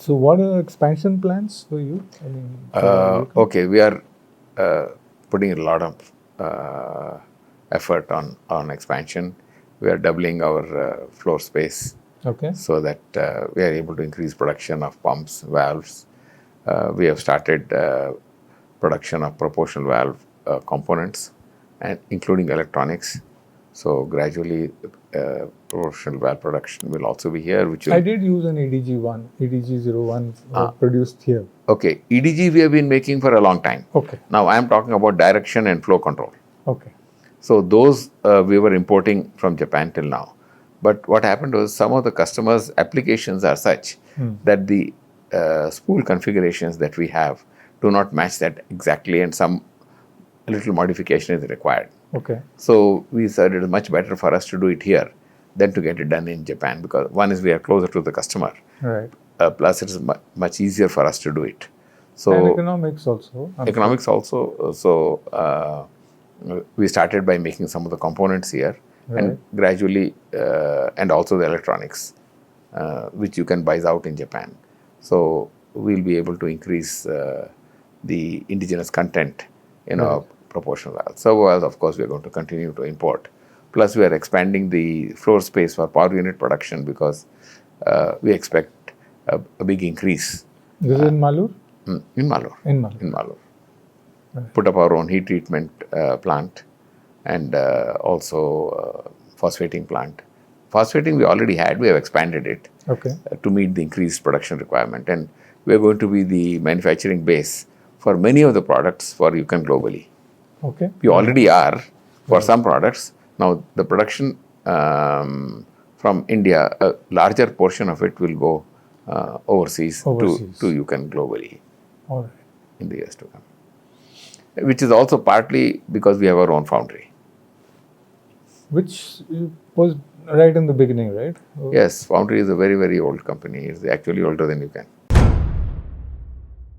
So what are expansion plans for you? I mean, for Yuken? Okay, we are putting a lot of effort on expansion. We are doubling our floor space Okay. so that we are able to increase production of pumps, valves. We have started production of proportional valve components, and including electronics. So gradually, proportional valve production will also be here, which I will. did use an EDG1, EDG01 produced here. Okay, EDG we have been making for a long time. Okay. Now I am talking about direction and flow control. Okay. So those we were importing from Japan till now. But what happened was some of the customers' applications are such that the spool configurations that we have do not match that exactly, and some little modification is required. Okay. So we said it is much better for us to do it here than to get it done in Japan, because one is we are closer to the customer, Right. plus it is much easier for us to do it. And So economics also. I'm economics also. So we started by making some of the components here, Right. and gradually, and also the electronics, which you can buy out in Japan. So we'll be able to increase the indigenous content in our proportional valves. Servo valves, of course, we are going to continue to import. Plus, we are expanding the floor space for power unit production because we expect a big increase. This is in Malur? In Malur. In Malur. In Malur. Right. Put up our own heat treatment plant, and also phosphating plant. Phosphating we already had, we have expanded it Okay. to meet the increased production requirement, and we are going to be the manufacturing base for many of the products for Yuken globally. Okay. We already are for some products. Now the production from India, a larger portion of it will go overseas. To Yuken globally All right. in the years to come. Which is also partly because we have our own foundry. Which was right in the beginning, right? Yes, foundry is a very, very old company. It's actually older than Yuken.